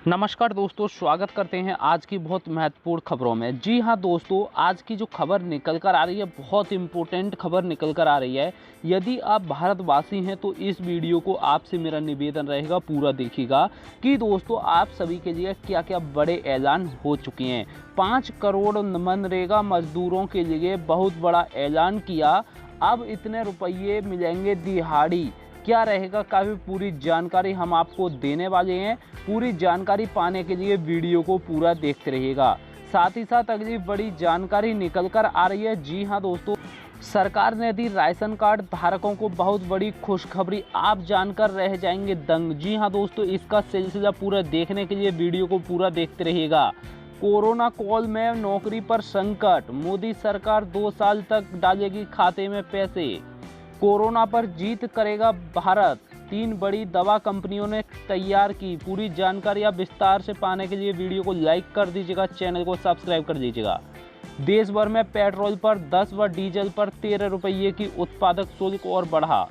नमस्कार दोस्तों, स्वागत करते हैं आज की बहुत महत्वपूर्ण खबरों में। जी हां दोस्तों, आज की जो खबर निकल कर आ रही है, बहुत इम्पोर्टेंट खबर निकल कर आ रही है। यदि आप भारतवासी हैं तो इस वीडियो को आपसे मेरा निवेदन रहेगा, पूरा देखिएगा कि दोस्तों आप सभी के लिए क्या क्या बड़े ऐलान हो चुके हैं। 5 करोड़ मनरेगा मजदूरों के लिए बहुत बड़ा ऐलान किया। अब इतने रुपये मिलेंगे दिहाड़ी, क्या रहेगा काफ़ी पूरी जानकारी हम आपको देने वाले हैं। पूरी जानकारी पाने के लिए वीडियो को पूरा देखते रहिएगा। साथ ही साथ अगली बड़ी जानकारी निकल कर आ रही है। जी हां दोस्तों, सरकार ने दी राशन कार्ड धारकों को बहुत बड़ी खुशखबरी, आप जानकर रह जाएंगे दंग। जी हां दोस्तों, इसका सिलसिला पूरा देखने के लिए वीडियो को पूरा देखते रहिएगा। कोरोना कॉल में नौकरी पर संकट, मोदी सरकार 2 साल तक डालेगी खाते में पैसे। कोरोना पर जीत करेगा भारत, 3 बड़ी दवा कंपनियों ने तैयार की। पूरी जानकारी आप विस्तार से पाने के लिए वीडियो को लाइक कर दीजिएगा, चैनल को सब्सक्राइब कर दीजिएगा। देश भर में पेट्रोल पर 10 व डीजल पर 13 रुपये की उत्पादक शुल्क और बढ़ा।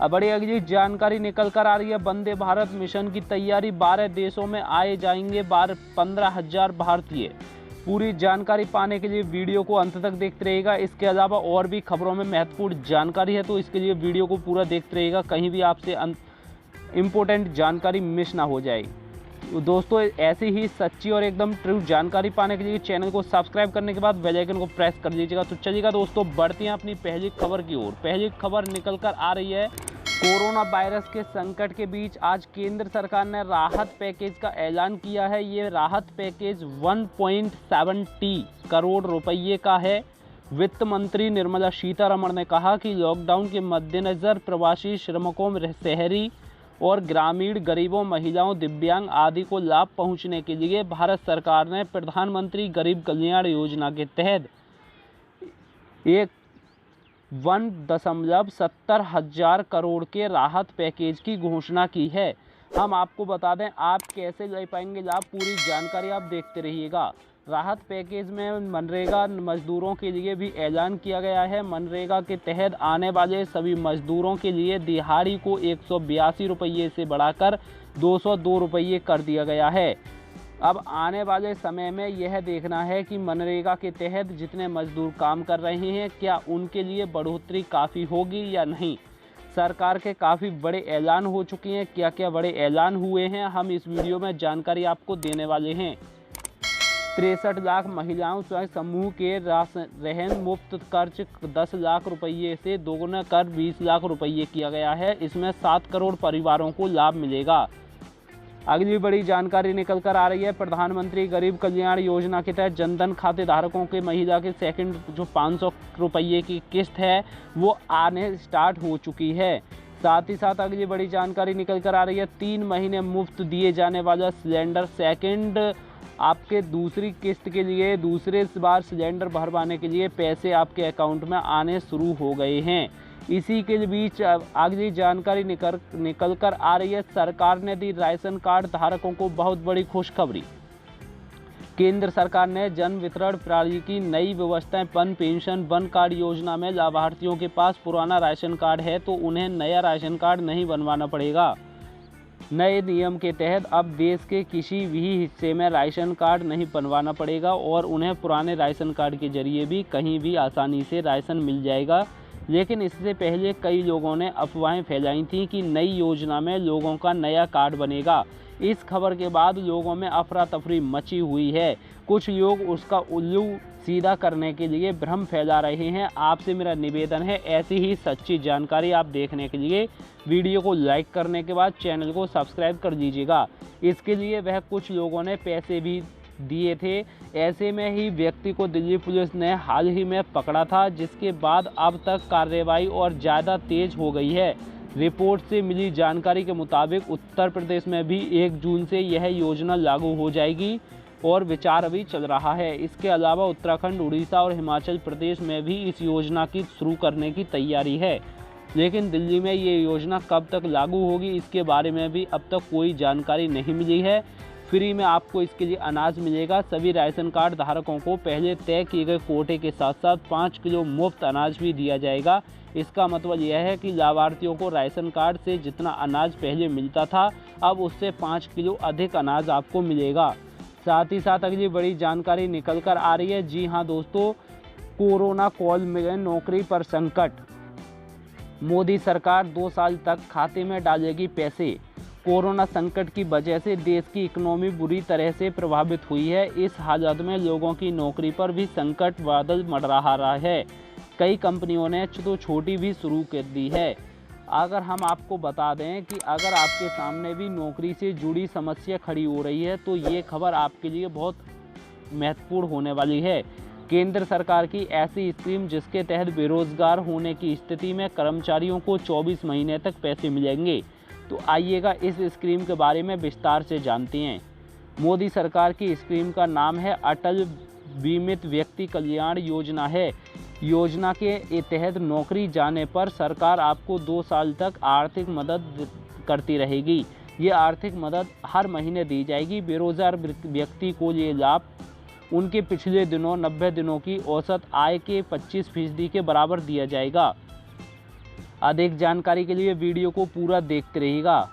अब बड़ी अगली जानकारी निकल कर आ रही है। वंदे भारत मिशन की तैयारी, 12 देशों में आए जाएंगे 15,000 भारतीय। पूरी जानकारी पाने के लिए वीडियो को अंत तक देखते रहिएगा। इसके अलावा और भी खबरों में महत्वपूर्ण जानकारी है, तो इसके लिए वीडियो को पूरा देखते रहिएगा, कहीं भी आपसे इम्पोर्टेंट जानकारी मिस ना हो जाए। दोस्तों ऐसी ही सच्ची और एकदम ट्रू जानकारी पाने के लिए चैनल को सब्सक्राइब करने के बाद बेल आइकन को प्रेस कर लीजिएगा। तो चलिएगा दोस्तों, बढ़ते हैं अपनी पहली खबर की ओर। पहली खबर निकल कर आ रही है। कोरोना वायरस के संकट के बीच आज केंद्र सरकार ने राहत पैकेज का ऐलान किया है। ये राहत पैकेज 1.70 करोड़ रुपये का है। वित्त मंत्री निर्मला सीतारमण ने कहा कि लॉकडाउन के मद्देनज़र प्रवासी श्रमिकों, शहरी और ग्रामीण गरीबों, महिलाओं, दिव्यांग आदि को लाभ पहुंचने के लिए भारत सरकार ने प्रधानमंत्री गरीब कल्याण योजना के तहत 1.70 करोड़ के राहत पैकेज की घोषणा की है। हम आपको बता दें आप कैसे ले पाएंगे लाभ, पूरी जानकारी आप देखते रहिएगा। राहत पैकेज में मनरेगा मजदूरों के लिए भी ऐलान किया गया है। मनरेगा के तहत आने वाले सभी मजदूरों के लिए दिहाड़ी को 182 रुपये से बढ़ाकर 202 रुपये कर दिया गया है। अब आने वाले समय में यह देखना है कि मनरेगा के तहत जितने मजदूर काम कर रहे हैं, क्या उनके लिए बढ़ोतरी काफ़ी होगी या नहीं। सरकार के काफ़ी बड़े ऐलान हो चुके हैं। क्या क्या बड़े ऐलान हुए हैं, हम इस वीडियो में जानकारी आपको देने वाले हैं। 63 लाख महिलाओं स्वयं समूह के रहन मुफ्त खर्च 10 लाख रुपये से दोगुना कर 20 लाख रुपये किया गया है। इसमें 7 करोड़ परिवारों को लाभ मिलेगा। अगली बड़ी जानकारी निकल कर आ रही है। प्रधानमंत्री गरीब कल्याण योजना के तहत जनधन खाते धारकों के महिला के सेकंड जो 500 रुपये की किस्त है वो आने स्टार्ट हो चुकी है। साथ ही साथ अगली बड़ी जानकारी निकल कर आ रही है। 3 महीने मुफ्त दिए जाने वाला सिलेंडर सेकंड, आपके दूसरी किस्त के लिए दूसरे बार सिलेंडर भरवाने के लिए पैसे आपके अकाउंट में आने शुरू हो गए हैं। इसी के बीच अगली जानकारी निकल कर आ रही है। सरकार ने दी राशन कार्ड धारकों को बहुत बड़ी खुशखबरी। केंद्र सरकार ने जन वितरण प्रणाली की नई व्यवस्थाएं, वन पेंशन, वन कार्ड योजना में लाभार्थियों के पास पुराना राशन कार्ड है तो उन्हें नया राशन कार्ड नहीं बनवाना पड़ेगा। नए नियम के तहत अब देश के किसी भी हिस्से में राशन कार्ड नहीं बनवाना पड़ेगा और उन्हें पुराने राशन कार्ड के जरिए भी कहीं भी आसानी से राशन मिल जाएगा। लेकिन इससे पहले कई लोगों ने अफवाहें फैलाई थी कि नई योजना में लोगों का नया कार्ड बनेगा। इस खबर के बाद लोगों में अफरा तफरी मची हुई है। कुछ लोग उसका उल्लू सीधा करने के लिए भ्रम फैला रहे हैं। आपसे मेरा निवेदन है, ऐसी ही सच्ची जानकारी आप देखने के लिए वीडियो को लाइक करने के बाद चैनल को सब्सक्राइब कर दीजिएगा। इसके लिए वह कुछ लोगों ने पैसे भी दिए थे। ऐसे में ही व्यक्ति को दिल्ली पुलिस ने हाल ही में पकड़ा था, जिसके बाद अब तक कार्रवाई और ज़्यादा तेज हो गई है। रिपोर्ट से मिली जानकारी के मुताबिक उत्तर प्रदेश में भी 1 जून से यह योजना लागू हो जाएगी और विचार अभी चल रहा है। इसके अलावा उत्तराखंड, उड़ीसा और हिमाचल प्रदेश में भी इस योजना की शुरू करने की तैयारी है। लेकिन दिल्ली में ये योजना कब तक लागू होगी, इसके बारे में भी अब तक कोई जानकारी नहीं मिली है। फ्री में आपको इसके लिए अनाज मिलेगा। सभी राशन कार्ड धारकों को पहले तय किए गए कोटे के साथ साथ 5 किलो मुफ्त अनाज भी दिया जाएगा। इसका मतलब यह है कि लाभार्थियों को राशन कार्ड से जितना अनाज पहले मिलता था अब उससे 5 किलो अधिक अनाज आपको मिलेगा। साथ ही साथ अगली बड़ी जानकारी निकल कर आ रही है। जी हाँ दोस्तों, कोरोना कॉल में नौकरी पर संकट, मोदी सरकार 2 साल तक खाते में डालेगी पैसे। कोरोना संकट की वजह से देश की इकोनॉमी बुरी तरह से प्रभावित हुई है। इस हालत में लोगों की नौकरी पर भी संकट बादल मंडरा रहा है। कई कंपनियों ने तो छोटी भी शुरू कर दी है। अगर हम आपको बता दें कि अगर आपके सामने भी नौकरी से जुड़ी समस्या खड़ी हो रही है तो ये खबर आपके लिए बहुत महत्वपूर्ण होने वाली है। केंद्र सरकार की ऐसी स्कीम जिसके तहत बेरोजगार होने की स्थिति में कर्मचारियों को 24 महीने तक पैसे मिलेंगे। तो आइएगा इस स्कीम के बारे में विस्तार से जानते हैं। मोदी सरकार की स्कीम का नाम है अटल बीमित व्यक्ति कल्याण योजना है। योजना के तहत नौकरी जाने पर सरकार आपको 2 साल तक आर्थिक मदद करती रहेगी। ये आर्थिक मदद हर महीने दी जाएगी। बेरोजगार व्यक्ति को ये लाभ उनके पिछले दिनों 90 दिनों की औसत आय के 25% के बराबर दिया जाएगा। अधिक जानकारी के लिए वीडियो को पूरा देखते रहिएगा।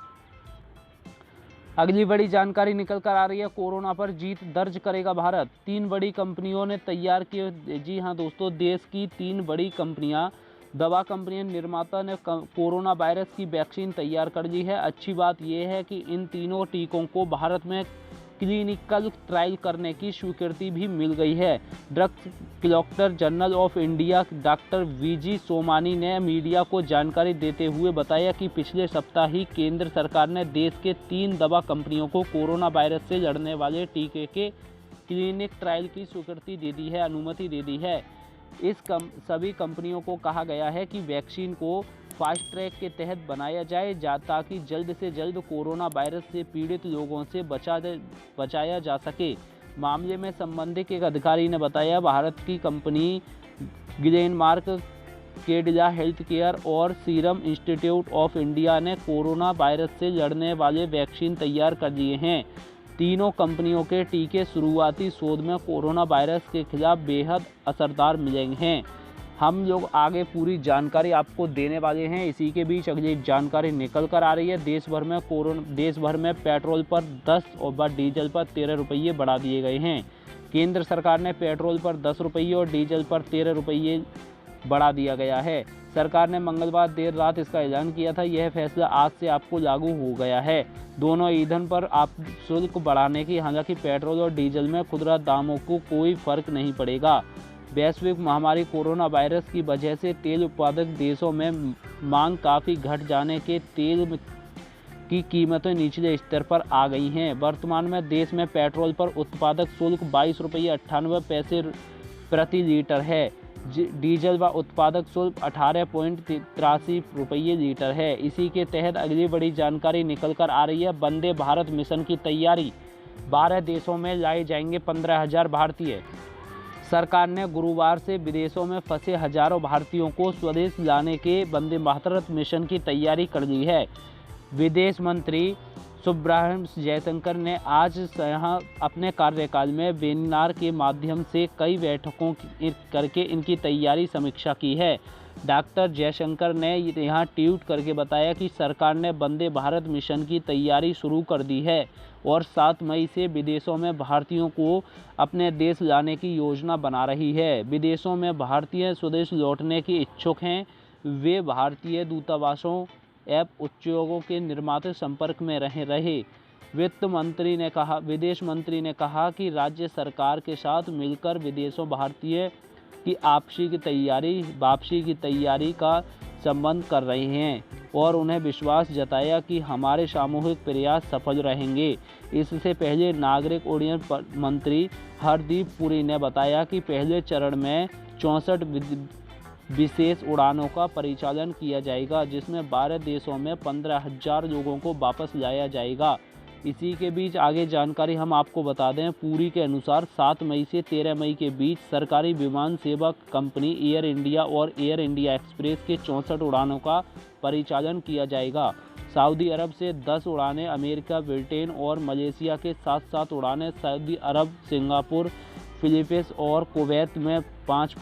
अगली बड़ी जानकारी निकल कर आ रही है। कोरोना पर जीत दर्ज करेगा भारत। 3 बड़ी कंपनियों ने तैयार किए। जी हाँ दोस्तों, देश की 3 बड़ी कंपनियां, दवा कंपनियां, निर्माता ने कोरोना वायरस की वैक्सीन तैयार कर ली है। अच्छी बात यह है कि इन तीनों टीकों को भारत में क्लिनिकल ट्रायल करने की स्वीकृति भी मिल गई है। Drugs controller general of India doctor V G Somani media को जानकारी देते हुए बताया कि पिछले सप्ताह ही केंद्र सरकार ने देश के 3 दवा कंपनियों को कोरोना वायरस से लड़ने वाले टीके के क्लिनिक ट्रायल की स्वीकृति दे दी है, अनुमति दे दी है। सभी कंपनियों को कहा गया है कि वैक्सीन को फास्ट ट्रैक के तहत बनाया जाए ताकि जल्द से जल्द कोरोना वायरस से पीड़ित लोगों से बचाया जा सके। मामले में संबंधित एक अधिकारी ने बताया, भारत की कंपनी ग्लेनमार्क, कैडिला हेल्थकेयर और सीरम इंस्टीट्यूट ऑफ इंडिया ने कोरोना वायरस से लड़ने वाले वैक्सीन तैयार कर लिए हैं। तीनों कंपनियों के टीके शुरुआती शोध में कोरोना वायरस के खिलाफ बेहद असरदार मिले हैं। हम लोग आगे पूरी जानकारी आपको देने वाले हैं। इसी के बीच अगली जानकारी निकल कर आ रही है। देश भर में पेट्रोल पर 10 और डीजल पर 13 रुपये बढ़ा दिए गए हैं। केंद्र सरकार ने पेट्रोल पर 10 रुपये और डीजल पर 13 रुपये बढ़ा दिया गया है। सरकार ने मंगलवार देर रात इसका ऐलान किया था। यह फैसला आज से आपको लागू हो गया है। दोनों ईंधन पर आप शुल्क बढ़ाने की, हालांकि पेट्रोल और डीजल में खुदरा दामों को कोई फर्क नहीं पड़ेगा। वैश्विक महामारी कोरोना वायरस की वजह से तेल उत्पादक देशों में मांग काफ़ी घट जाने के तेल की कीमतें निचले स्तर पर आ गई हैं। वर्तमान में देश में पेट्रोल पर उत्पादक शुल्क 22 रुपये 98 पैसे प्रति लीटर है। डीजल व उत्पादक शुल्क 18.83 रुपये लीटर है। इसी के तहत अगली बड़ी जानकारी निकल कर आ रही है। वंदे भारत मिशन की तैयारी, 12 देशों में लाए जाएंगे 15,000 भारतीय। सरकार ने गुरुवार से विदेशों में फंसे हजारों भारतीयों को स्वदेश लाने के वंदे भारत मिशन की तैयारी कर ली है। विदेश मंत्री सुब्रह्मण्यम जयशंकर ने आज यहाँ अपने कार्यकाल में वेबिनार के माध्यम से कई बैठकों करके इनकी तैयारी समीक्षा की है। डॉक्टर जयशंकर ने यहाँ ट्वीट करके बताया कि सरकार ने वंदे भारत मिशन की तैयारी शुरू कर दी है और 7 मई से विदेशों में भारतीयों को अपने देश लाने की योजना बना रही है। विदेशों में भारतीय स्वदेश लौटने के इच्छुक हैं, वे भारतीय दूतावासों एवं उद्योगों के निर्माता संपर्क में रहे। विदेश मंत्री ने कहा कि राज्य सरकार के साथ मिलकर विदेशों भारतीय की वापसी की तैयारी का संबंध कर रहे हैं और उन्हें विश्वास जताया कि हमारे सामूहिक प्रयास सफल रहेंगे। इससे पहले नागरिक उड्डयन मंत्री हरदीप पुरी ने बताया कि पहले चरण में 64 विशेष उड़ानों का परिचालन किया जाएगा, जिसमें 12 देशों में 15,000 लोगों को वापस लाया जाएगा। इसी के बीच आगे जानकारी हम आपको बता दें। पूरी के अनुसार 7 मई से 13 मई के बीच सरकारी विमान सेवा कंपनी एयर इंडिया और एयर इंडिया एक्सप्रेस के 64 उड़ानों का परिचालन किया जाएगा। सऊदी अरब से 10 उड़ानें, अमेरिका, ब्रिटेन और मलेशिया के 7 उड़ानें, सऊदी अरब, सिंगापुर, फिलीपींस और कुवैत में 5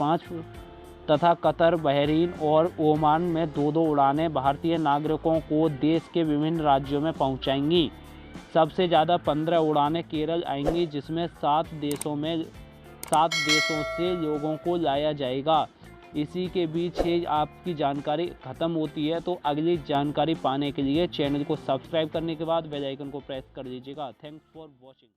तथा कतर, बहरीन और ओमान में 2 उड़ानें भारतीय नागरिकों को देश के विभिन्न राज्यों में पहुंचाएंगी। सबसे ज़्यादा 15 उड़ानें केरल आएंगी, जिसमें 7 देशों से लोगों को लाया जाएगा। इसी के बीच ही आपकी जानकारी ख़त्म होती है। तो अगली जानकारी पाने के लिए चैनल को सब्सक्राइब करने के बाद बेल आइकन को प्रेस कर दीजिएगा। Thanks for watching.